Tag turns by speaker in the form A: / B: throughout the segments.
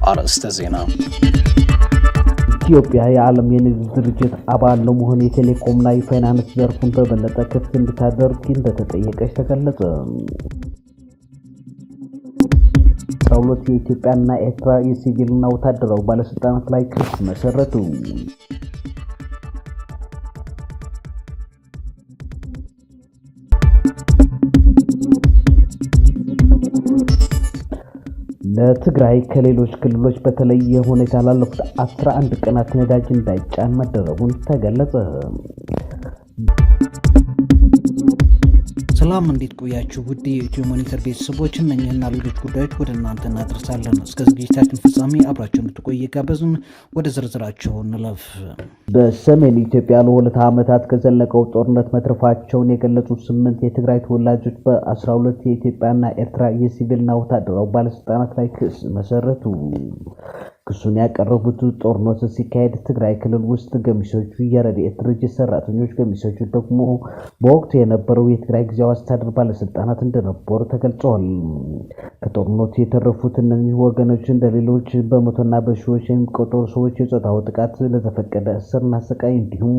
A: አርዕስተ ዜና።
B: ኢትዮጵያ የዓለም የንግድ ድርጅት አባል ለመሆን የቴሌኮምና የፋይናንስ ዘርፉን በበለጠ ክፍት እንድታደርግ እንደተጠየቀች ተገለጸ። 12 የኢትዮጵያና ኤርትራ የሲቪልና ወታደራዊ ባለስልጣናት ላይ ክስ መሰረቱ። ለትግራይ ከሌሎች ክልሎች በተለየ ሁኔታ ላለፉት 11 ቀናት ነዳጅ እንዳይጫን መደረጉን ተገለጸ።
C: ሰላም እንዴት ቆያችሁ? ውድ የኢትዮ ሞኒተር ቤተሰቦች እነኚህና ሌሎች ጉዳዮች ወደ እናንተ እናደርሳለን። እስከ ዝግጅታችን ፍጻሜ አብራችሁ እንድትቆዩ ጋበዝን። ወደ ዝርዝራቸው እንለፍ።
B: በሰሜን ኢትዮጵያ ለ2 ዓመታት ከዘለቀው ጦርነት መትረፋቸውን የገለጹት 8 የትግራይ ተወላጆች በ12 የኢትዮጵያና ኤርትራ የሲቪልና ወታደራዊ ባለስልጣናት ላይ ክስ መሰረቱ። ክሱን ያቀረቡት ጦርነት ሲካሄድ ትግራይ ክልል ውስጥ ገሚሶቹ የረድኤት ድርጅት ሰራተኞች፣ ገሚሶቹ ደግሞ በወቅቱ የነበረው የትግራይ ጊዜያዊ አስተዳደር ባለስልጣናት እንደነበሩ ተገልጿል። ከጦርነቱ የተረፉት እነዚህ ወገኖች እንደሌሎች በመቶና በሺዎች የሚቆጠሩ ሰዎች የጾታዊ ጥቃት፣ ለተፈቀደ እስርና ስቃይ እንዲሁም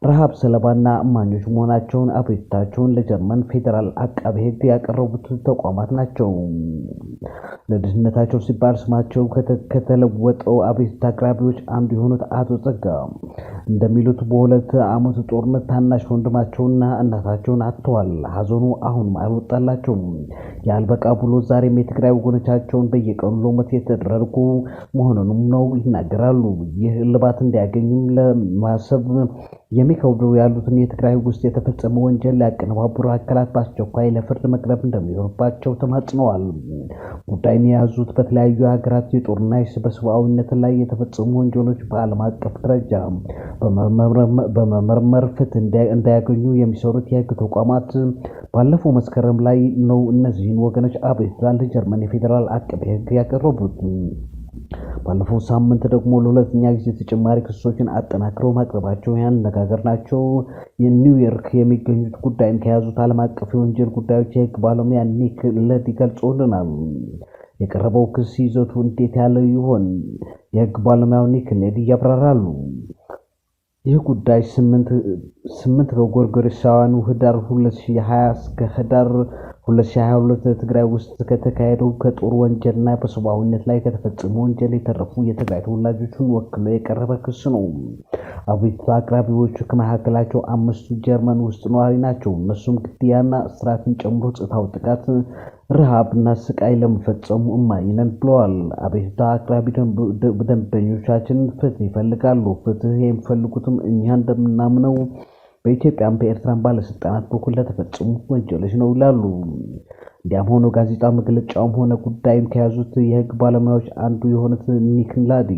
B: ረሃብ ሰለባና እማኞች መሆናቸውን አቤቱታቸውን ለጀርመን ፌዴራል አቃቤ ሕግ ያቀረቡት ተቋማት ናቸው። ለደህንነታቸው ሲባል ስማቸው ከተለወጠው አቤቱታ አቅራቢዎች አንዱ የሆኑት አቶ ጸጋ እንደሚሉት በ2 ዓመቱ ጦርነት ታናሽ ወንድማቸውና እናታቸውን አጥተዋል። ሀዘኑ አሁንም አልወጣላቸውም። ያልበቃ ብሎ ዛሬም የትግራይ ወገኖቻቸውን በየቀኑ ለሞት የተደረጉ መሆኑንም ነው ይናገራሉ። ይህ እልባት እንዲያገኝም ለማሰብ የሚከብዱ ያሉትን የትግራይ ውስጥ የተፈጸመ ወንጀል ሊያቀነባብሩ አካላት በአስቸኳይ ለፍርድ መቅረብ እንደሚኖርባቸው ተማጽነዋል። ጉዳይን የያዙት በተለያዩ ሀገራት የጦርና በሰብአዊነት ላይ የተፈጸሙ ወንጀሎች በዓለም አቀፍ ደረጃ በመመርመር ፍትህ እንዳያገኙ የሚሰሩት የህግ ተቋማት ባለፈው መስከረም ላይ ነው እነዚህን ወገኖች አቤቱታ ለጀርመን የፌዴራል አቃቤ ሕግ ያቀረቡት። ባለፈው ሳምንት ደግሞ ለሁለተኛ ጊዜ ተጨማሪ ክሶችን አጠናክረው ማቅረባቸው ያነጋገርናቸው የኒውዮርክ የሚገኙት ጉዳይን ከያዙት ዓለም አቀፍ የወንጀል ጉዳዮች የህግ ባለሙያ ኒክ ለዲ ገልጾልናል። የቀረበው ክስ ይዘቱ እንዴት ያለ ይሆን? የህግ ባለሙያው ኒክ ለዲ ያብራራሉ። ይህ ጉዳይ 8 ከጎርጎሮሳውያኑ ህዳር 2020 እስከ ህዳር 2022 ትግራይ ውስጥ ከተካሄደው ከጦር ወንጀልና በሰብአዊነት ላይ ከተፈጸመ ወንጀል የተረፉ የትግራይ ተወላጆችን ወክሎ የቀረበ ክስ ነው። አቤቱታ አቅራቢዎቹ ከመካከላቸው 5ቱ ጀርመን ውስጥ ነዋሪ ናቸው። እነሱም ግድያና እስራትን ጨምሮ ጾታዊ ጥቃት፣ ረሃብና ስቃይ ለመፈጸሙ እማኝ ነን ብለዋል። አቤቱታ አቅራቢ ደንበኞቻችን ፍትህ ይፈልጋሉ። ፍትህ የሚፈልጉትም እኛ እንደምናምነው በኢትዮጵያም በኤርትራም ባለስልጣናት በኩል ለተፈጸሙ ወንጀሎች ነው ይላሉ። እንዲያም ሆኖ ጋዜጣ መግለጫውም ሆነ ጉዳይን ከያዙት የህግ ባለሙያዎች አንዱ የሆኑት ኒክ ለዲ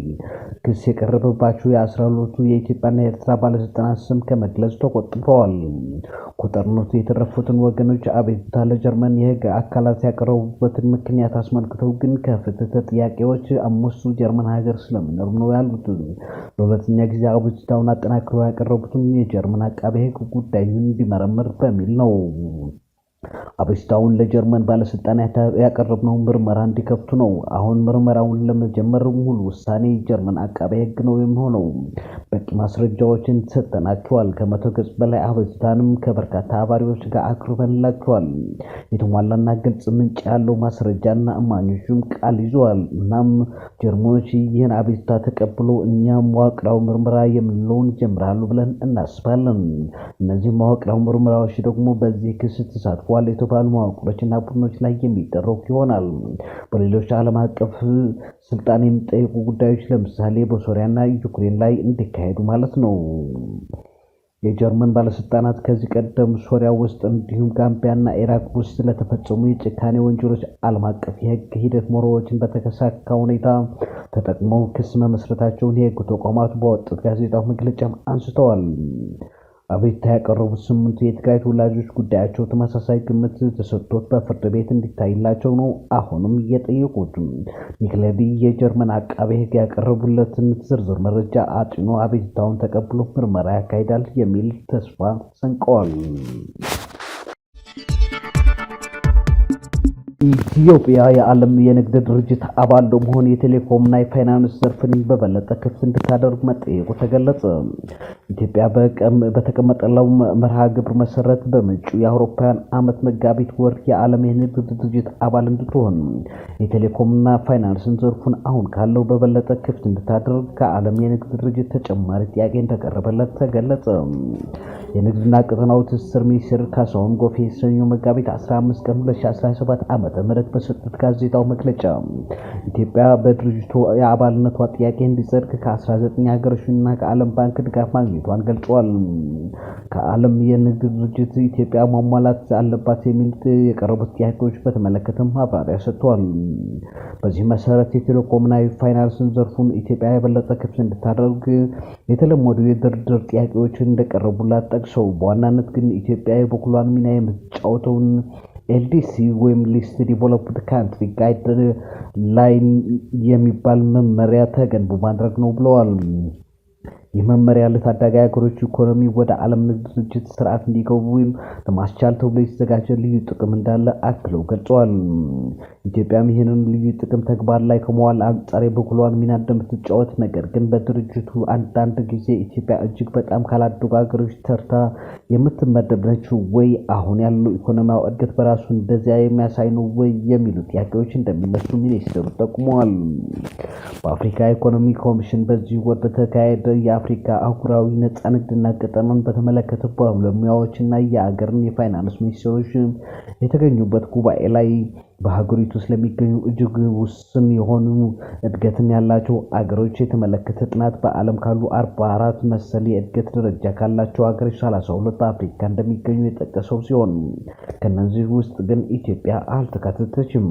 B: ክስ የቀረበባቸው የ12ቱ የኢትዮጵያና የኤርትራ ባለስልጣናት ስም ከመግለጽ ተቆጥበዋል። ከጦርነቱ የተረፉትን ወገኖች አቤቱታ ለጀርመን የህግ አካላት ያቀረቡበትን ምክንያት አስመልክተው ግን ከፍትህ ተጠያቂዎች 5ቱ ጀርመን ሀገር ስለሚኖሩ ነው ያሉት። ለሁለተኛ ጊዜ አቤቱታውን አጠናክረው ያቀረቡትን የጀርመን አቃቤ ሕግ ጉዳዩን እንዲመረምር በሚል ነው። አቤቱታውን ለጀርመን ባለስልጣናት ያቀረብነው ምርመራ እንዲከፍቱ ነው። አሁን ምርመራውን ለመጀመር ሙሉ ውሳኔ ጀርመን አቃቤ ሕግ ነው የሚሆነው። በቂ ማስረጃዎችን ሰጥተናቸዋል። ከ100 ገጽ በላይ አቤቱታንም ከበርካታ አባሪዎች ጋር አቅርበንላቸዋል። የተሟላና ግልጽ ምንጭ ያለው ማስረጃና እማኞችም ቃል ይዘዋል። እናም ጀርመኖች ይህን አቤቱታ ተቀብሎ እኛም መዋቅራዊ ምርመራ የምንለውን ይጀምራሉ ብለን እናስባለን። እነዚህ መዋቅራዊ ምርመራዎች ደግሞ በዚህ ክስ ተሳትፏል የተባሉ መዋቅሮችና ቡድኖች ላይ የሚደረጉ ይሆናል። በሌሎች ዓለም አቀፍ ስልጣን የሚጠይቁ ጉዳዮች ለምሳሌ በሶሪያና ዩክሬን ላይ እንዲካሄዱ ማለት ነው። የጀርመን ባለስልጣናት ከዚህ ቀደም ሶሪያ ውስጥ እንዲሁም ጋምቢያና ኢራቅ ውስጥ ለተፈጸሙ የጭካኔ ወንጀሎች ዓለም አቀፍ የህግ ሂደት መርሆዎችን በተሳካ ሁኔታ ተጠቅመው ክስ መመስረታቸውን የህግ ተቋማቱ በወጡት ጋዜጣዊ መግለጫ አንስተዋል። አቤቱታ ያቀረቡት 8 የትግራይ ተወላጆች ጉዳያቸው ተመሳሳይ ግምት ተሰጥቶት በፍርድ ቤት እንዲታይላቸው ነው አሁንም እየጠየቁት። ኒክሌዲ የጀርመን አቃቤ ሕግ ያቀረቡለትን ዝርዝር መረጃ አጥኖ አቤቱታውን ተቀብሎ ምርመራ ያካሂዳል የሚል ተስፋ ሰንቀዋል። ኢትዮጵያ የዓለም የንግድ ድርጅት አባል በመሆን የቴሌኮምና የፋይናንስ ዘርፍን በበለጠ ክፍት እንድታደርግ መጠየቁ ተገለጸ። ኢትዮጵያ በተቀመጠለው መርሃ ግብር መሰረት በመጪው የአውሮፓውያን ዓመት መጋቢት ወር የዓለም የንግድ ድርጅት አባል እንድትሆን የቴሌኮምና ፋይናንስን ዘርፉን አሁን ካለው በበለጠ ክፍት እንድታደርግ ከዓለም የንግድ ድርጅት ተጨማሪ ጥያቄ እንደቀረበለት ተገለጸ። የንግድና ቀጠናዊ ትስስር ሚኒስትር ካሳሁን ጎፌ ሰኞ መጋቢት 15 ቀን 2017 ዓመተ ምህረት በሰጡት ጋዜጣዊ መግለጫ ኢትዮጵያ በድርጅቱ የአባልነቷ ጥያቄ እንዲጸድቅ ከ19 ሀገሮችና ከዓለም ባንክ ድጋፍ ማግኘቷን ገልጸዋል። ከዓለም የንግድ ድርጅት ኢትዮጵያ ማሟላት አለባት የሚል የቀረቡት ጥያቄዎች በተመለከተ ማብራሪያ ሰጥተዋል። በዚህ መሰረት የቴሌኮምና የፋይናንስን ዘርፉን ኢትዮጵያ የበለጠ ክፍት እንድታደርግ የተለመዱ የድርድር ጥያቄዎችን እንደቀረቡላት ጠቅሰው በዋናነት ግን ኢትዮጵያ የበኩሏን ሚና የምትጫወተውን ኤልዲሲ ወይም ሊስት ዲቨሎፕድ ካንትሪ ጋይድ ላይን የሚባል መመሪያ ተገን በማድረግ ነው ብለዋል። ይህ መመሪያ ለታዳጊ ሀገሮች ኢኮኖሚ ወደ ዓለም ንግድ ድርጅት ስርዓት እንዲገቡ ለማስቻል ተብሎ የተዘጋጀ ልዩ ጥቅም እንዳለ አክለው ገልጸዋል። ኢትዮጵያም ይህንን ልዩ ጥቅም ተግባር ላይ ከመዋል አንጻር የበኩሏን ሚና እንደምትጫወት፣ ነገር ግን በድርጅቱ አንዳንድ ጊዜ ኢትዮጵያ እጅግ በጣም ካላደጉ ሀገሮች ተርታ የምትመደብ ነች ወይ? አሁን ያለው ኢኮኖሚያዊ እድገት በራሱ እንደዚያ የሚያሳይ ነው ወይ? የሚሉ ጥያቄዎች እንደሚነሱ ሚኒስትሩ ጠቁመዋል። በአፍሪካ ኢኮኖሚ ኮሚሽን በዚህ ወር በተካሄደ የአፍሪካ አህጉራዊ ነጻ ንግድና ቀጠናን በተመለከተ ባለሙያዎችና የአገርን የፋይናንስ ሚኒስትሮች የተገኙበት ጉባኤ ላይ በሀገሪቱ ስለሚገኙ እጅግ ውስን የሆኑ እድገትን ያላቸው አገሮች የተመለከተ ጥናት በዓለም ካሉ 44 መሰል የእድገት ደረጃ ካላቸው አገሮች 32 በአፍሪካ እንደሚገኙ የጠቀሰው ሲሆን ከነዚህ ውስጥ ግን ኢትዮጵያ አልተካተተችም።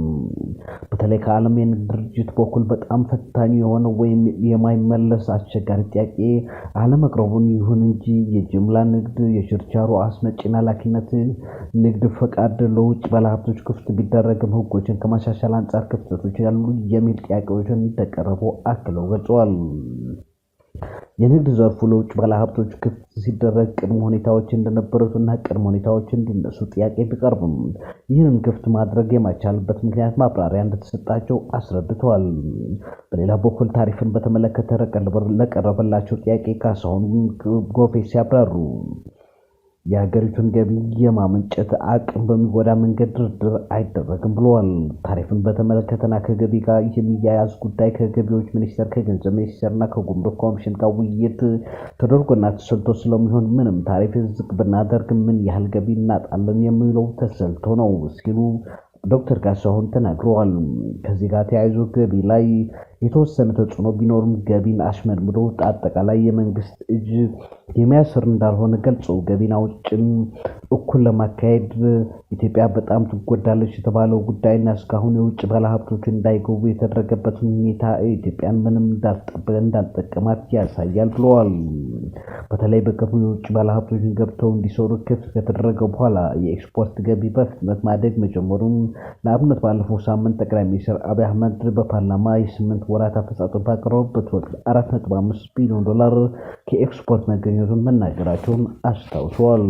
B: በተለይ ከዓለም የንግድ ድርጅት በኩል በጣም ፈታኝ የሆነ ወይም የማይመለስ አስቸጋሪ ጥያቄ አለመቅረቡን፣ ይሁን እንጂ የጅምላ ንግድ፣ የችርቻሮ አስመጪና ላኪነት ንግድ ፈቃድ ለውጭ ባለሀብቶች ክፍት ቢደረግም ህጎችን ከማሻሻል አንጻር ክፍተቶች ያሉ የሚል ጥያቄዎችን እንደቀረቡ አክለው ገልጸዋል። የንግድ ዘርፉ ለውጭ ባለሀብቶች ክፍት ሲደረግ ቅድመ ሁኔታዎች እንደነበሩትና ቅድመ ሁኔታዎች እንዲነሱ ጥያቄ ቢቀርብም ይህንን ክፍት ማድረግ የማይቻልበት ምክንያት ማብራሪያ እንደተሰጣቸው አስረድተዋል። በሌላ በኩል ታሪፍን በተመለከተ ለቀረበላቸው ጥያቄ ካሳሁን ጎፌ ሲያብራሩ የሀገሪቱን ገቢ የማመንጨት አቅም በሚጎዳ መንገድ ድርድር አይደረግም ብለዋል። ታሪፍን በተመለከተና ከገቢ ጋር የሚያያዝ ጉዳይ ከገቢዎች ሚኒስቴር፣ ከገንዘብ ሚኒስቴርና ከጉምሩክ ኮሚሽን ጋር ውይይት ተደርጎና ተሰልቶ ስለሚሆን ምንም ታሪፍ ዝቅ ብናደርግ ምን ያህል ገቢ እናጣለን የሚለው ተሰልቶ ነው ሲሉ ዶክተር ካሳሁን ተናግረዋል። ከዚህ ጋር ተያይዞ ገቢ ላይ የተወሰነ ተጽዕኖ ቢኖርም ገቢን አሽመድምዶ አጠቃላይ የመንግስት እጅ የሚያስር እንዳልሆነ ገልጸው ገቢና ውጭን እኩል ለማካሄድ ኢትዮጵያ በጣም ትጎዳለች የተባለው ጉዳይና እስካሁን የውጭ ባለሀብቶች እንዳይገቡ የተደረገበት ሁኔታ ኢትዮጵያን ምንም እንዳልጠቀማት ያሳያል ብለዋል። በተለይ በቅርቡ የውጭ ባለሀብቶች ገብተው እንዲሰሩ ክፍት ከተደረገ በኋላ የኤክስፖርት ገቢ በፍጥነት ማደግ መጀመሩን ለአብነት ባለፈው ሳምንት ጠቅላይ ሚኒስትር አብይ አህመድ በፓርላማ የ8 ወራት አፈጻጸም ባቀረቡበት ወቅት $4.5 ቢሊዮን ከኤክስፖርት መገኘቱን መናገራቸውን አስታውሰዋል።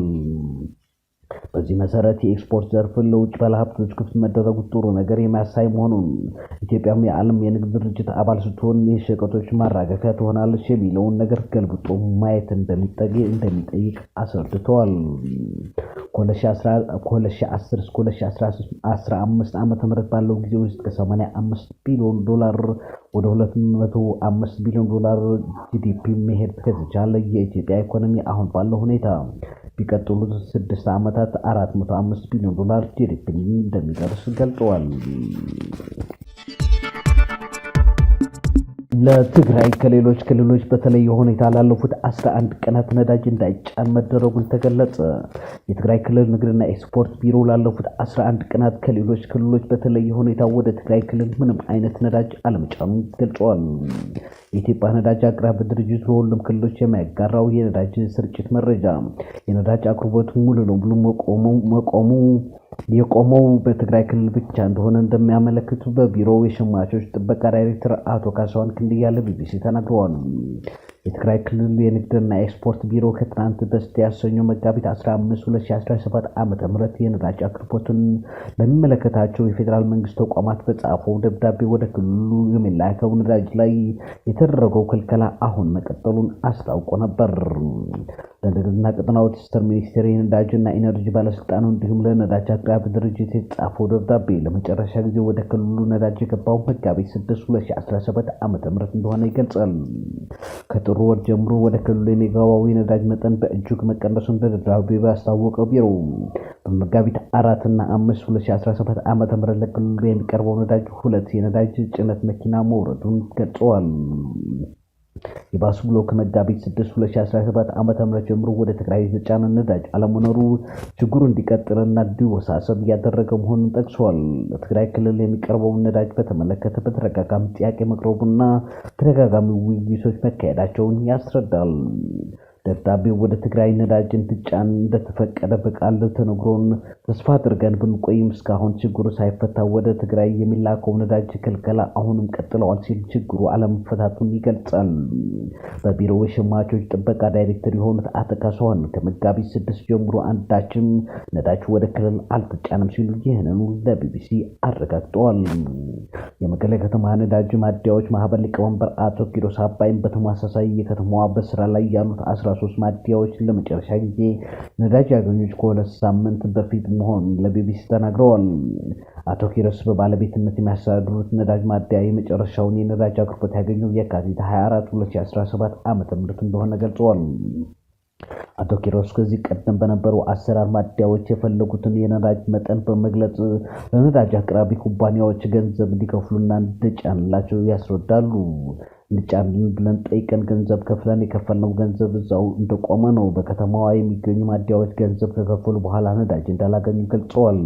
B: በዚህ መሰረት የኤክስፖርት ዘርፍ ለውጭ ባለሀብቶች ክፍት መደረጉ ጥሩ ነገር የሚያሳይ መሆኑን ኢትዮጵያም የዓለም የንግድ ድርጅት አባል ስትሆን የሸቀጦች ማራገፊያ ትሆናለች የሚለውን ነገር ገልብጦ ማየት እንደሚጠይቅ አስረድተዋል። ከ2010 እስከ 2015 ዓ.ም ባለው ጊዜ ውስጥ ከ85 ቢሊዮን ዶላር ወደ 205 ቢሊዮን ዶላር ጂዲፒ መሄድ ከተቻለ የኢትዮጵያ ኢኮኖሚ አሁን ባለው ሁኔታ ቢቀጥሉት 6 ዓመታት 405 ቢሊዮን ዶላር ጂዲፒ እንደሚደርስ ገልጸዋል። ለትግራይ ከሌሎች ክልሎች በተለየ ሁኔታ ላለፉት 11 ቀናት ነዳጅ እንዳይጫን መደረጉን ተገለጸ። የትግራይ ክልል ንግድና ኤክስፖርት ቢሮ ላለፉት 11 ቀናት ከሌሎች ክልሎች በተለየ ሁኔታ ወደ ትግራይ ክልል ምንም አይነት ነዳጅ አለመጫኑን ገልጿል። የኢትዮጵያ ነዳጅ አቅራቢ ድርጅት ለሁሉም ክልሎች የሚያጋራው የነዳጅ ስርጭት መረጃ የነዳጅ አቅርቦት ሙሉ ለሙሉ የቆመው በትግራይ ክልል ብቻ እንደሆነ እንደሚያመለክቱ በቢሮው የሸማቾች ጥበቃ ዳይሬክተር አቶ ካሳሁን ክንድያ ለቢቢሲ ተናግረዋል። የትግራይ ክልል የንግድና ኤክስፖርት ቢሮ ከትናንት በስቲያ ሰኞ መጋቢት 15 2017 ዓ.ም የነዳጅ አቅርቦትን ለሚመለከታቸው የፌዴራል መንግስት ተቋማት በጻፈው ደብዳቤ ወደ ክልሉ የሚላከው ነዳጅ ላይ የተደረገው ክልከላ አሁን መቀጠሉን አስታውቆ ነበር። ለንግድና ቀጠናዊ ትስስር ሚኒስቴር የነዳጅና ኢነርጂ ባለስልጣኑ እንዲሁም ለነዳጅ አቅራቢ ድርጅት የተጻፈው ደብዳቤ ለመጨረሻ ጊዜ ወደ ክልሉ ነዳጅ የገባው መጋቢት 6 2017 ዓ.ም እንደሆነ ይገልጻል። ከጥር ወር ጀምሮ ወደ ክልሉ የሚገባው የነዳጅ መጠን በእጅጉ መቀነሱን በደብዳቤው ያስታወቀው ቢሮ በመጋቢት 4 እና 5 2017 ዓ.ም ለክልሉ የሚቀርበው ነዳጅ 2 የነዳጅ ጭነት መኪና መውረዱን ገልጿል። የባሱ ብሎ ከመጋቢት 6 2017 ዓ.ም ጀምሮ ወደ ትግራይ የተጫነ ነዳጅ አለመኖሩ ችግሩ እንዲቀጥልና እንዲወሳሰብ ያደረገ መሆኑን ጠቅሷል። ለትግራይ ክልል የሚቀርበውን ነዳጅ በተመለከተ በተደጋጋሚ ጥያቄ መቅረቡና ተደጋጋሚ ውይይቶች መካሄዳቸውን ያስረዳል። ደብዳቤው ወደ ትግራይ ነዳጅ እንዲጫን እንደተፈቀደ በቃል ተነግሮን ተስፋ አድርገን ብንቆይም እስካሁን ችግሩ ሳይፈታ ወደ ትግራይ የሚላከው ነዳጅ ክልከላ አሁንም ቀጥለዋል ሲል ችግሩ አለመፈታቱን ይገልጻል። በቢሮው የሸማቾች ጥበቃ ዳይሬክተር የሆኑት አቶ ካሳሁን ከመጋቢት 6 ጀምሮ አንዳችም ነዳጅ ወደ ክልል አልተጫነም ሲሉ ይህንኑ ለቢቢሲ አረጋግጠዋል። የመቀሌ ከተማ ነዳጅ ማደያዎች ማህበር ሊቀመንበር አቶ ኪሮስ አባይን በተመሳሳይ የከተማዋ በስራ ላይ ያሉት 13 ማደያዎች ለመጨረሻ ጊዜ ነዳጅ ያገኙት ከሁለት ሳምንት በፊት መሆኑን ለቢቢሲ ተናግረዋል። አቶ ኪሮስ በባለቤትነት የሚያስተዳድሩት ነዳጅ ማደያ የመጨረሻውን የነዳጅ አቅርቦት ያገኘው የካቲት 24 2017 ዓ.ም እንደሆነ ገልጸዋል። አቶ ኪሮስ ከዚህ ቀደም በነበሩ አሰራር ማደያዎች የፈለጉትን የነዳጅ መጠን በመግለጽ ለነዳጅ አቅራቢ ኩባንያዎች ገንዘብ እንዲከፍሉና እንዲጫንላቸው ያስረዳሉ። እንዲጫንልን ብለን ጠይቀን ገንዘብ ከፍለን የከፈልነው ገንዘብ እዛው እንደቆመ ነው። በከተማዋ የሚገኙ ማደያዎች ገንዘብ ከከፈሉ በኋላ ነዳጅ እንዳላገኙ ገልጸዋል።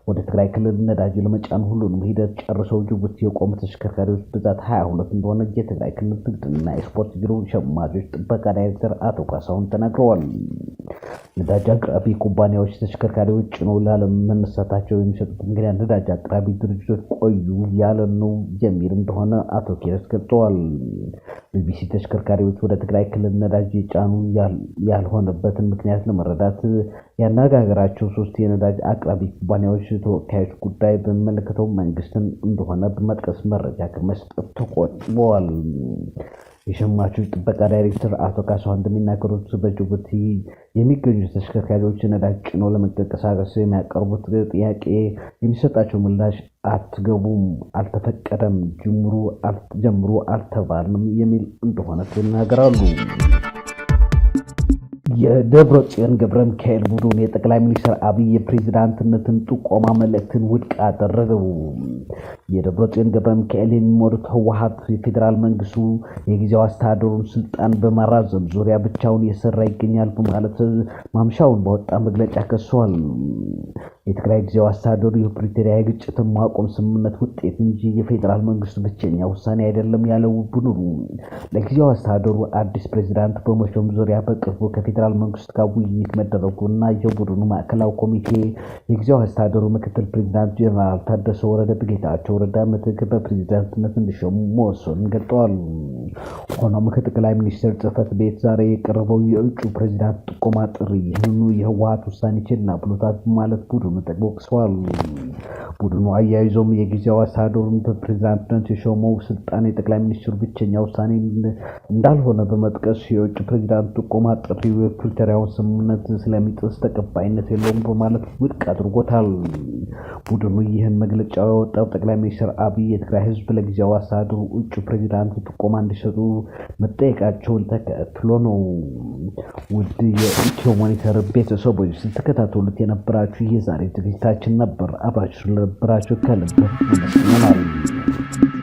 B: ወደ ትግራይ ክልል ነዳጅ ለመጫን ሁሉንም ሂደት ጨርሰው ጅቡቲ የቆሙ ተሽከርካሪዎች ብዛት 22 እንደሆነ የትግራይ ክልል ንግድና ኤክስፖርት ቢሮ ሸማቾች ጥበቃ ዳይሬክተር አቶ ካሳሁን ተናግረዋል። ነዳጅ አቅራቢ ኩባንያዎች ተሽከርካሪዎች ጭነው ላለመነሳታቸው የሚሰጡት ምክንያት ነዳጅ አቅራቢ ድርጅቶች ቆዩ ያለ ነው የሚል እንደሆነ አቶ ኪሮስ ገልጸዋል። ቢቢሲ ተሽከርካሪዎች ወደ ትግራይ ክልል ነዳጅ የጫኑ ያልሆነበትን ምክንያት ለመረዳት ያነጋገራቸው 3 የነዳጅ አቅራቢ ኩባንያዎች ተወካዮች ጉዳይ በሚመለከተው መንግስትን እንደሆነ በመጥቀስ መረጃ ከመስጠት ተቆጥበዋል። የሸማቾች ጥበቃ ዳይሬክተር አቶ ካሳሁን እንደሚናገሩት በጅቡቲ የሚገኙ ተሽከርካሪዎች ነዳጅ ጭነው ለመንቀሳቀስ የሚያቀርቡት ጥያቄ የሚሰጣቸው ምላሽ አትገቡም፣ አልተፈቀደም፣ ጀምሩ አልተባልንም የሚል እንደሆነ ይናገራሉ። የደብረጽዮን ገብረ ሚካኤል ቡድን የጠቅላይ ሚኒስትር አብይ የፕሬዝዳንትነትን ጥቆማ መልእክትን ውድቅ አደረገው። የደብረጽዮን ገብረ ሚካኤል የሚመሩት ህወሓት የፌዴራል መንግስቱ የጊዜው አስተዳደሩን ስልጣን በማራዘም ዙሪያ ብቻውን እየሰራ ይገኛል በማለት ማምሻውን በወጣ መግለጫ ከሷል። የትግራይ ጊዜው አስተዳደሩ የፕሪቶሪያ የግጭትን ማቆም ስምምነት ውጤት እንጂ የፌዴራል መንግስቱ ብቸኛ ውሳኔ አይደለም ያለው ቡድኑ ለጊዜው አስተዳደሩ አዲስ ፕሬዝዳንት በመሾም ዙሪያ በቅርቡ ከፌዴራል መንግስት ጋር ውይይት መደረጉና የቡድኑ ማዕከላዊ ኮሚቴ የጊዜው አስተዳደሩ ምክትል ፕሬዝዳንት ጀነራል ታደሰ ወረደ በጌታቸው ረዳ ምትክ በፕሬዝዳንትነት እንዲሾሙ መወሰኑን ገልጸዋል። ሆኖም ከጠቅላይ ሚኒስትር ጽህፈት ቤት ዛሬ የቀረበው የእጩ ፕሬዝዳንት ጥቆማ ጥሪ ይህንኑ የህወሓት ውሳኔ ችላ ብሎታል ማለት ቡድኑ ጠቅሷል። ቡድኑ አያይዞም የጊዜው አስተዳደሩን በፕሬዝዳንትነት የሾመው ስልጣን የጠቅላይ ሚኒስትሩ ብቸኛ ውሳኔ እንዳልሆነ በመጥቀስ የእጩ ፕሬዝዳንት ጥቆማ ጥሪ የፕሪቶሪያውን ስምምነት ስለሚጥስ ተቀባይነት የለውም በማለት ውድቅ አድርጎታል። ቡድኑ ይህን መግለጫ ያወጣው ጠቅላይ ሚኒስትር አብይ የትግራይ ህዝብ ለጊዜው አስተዳደሩ እጩ ፕሬዝዳንት ጥቆማ እንዲሰጡ መጠየቃቸውን ተከትሎ ነው። ውድ የኢትዮ ሞኒተር ቤተሰቦች ስትከታተሉት የነበራችሁ የዛሬ ዝግጅታችን ነበር። አብራችሁ ስለነበራችሁ ከልብ አመሰግናለሁ።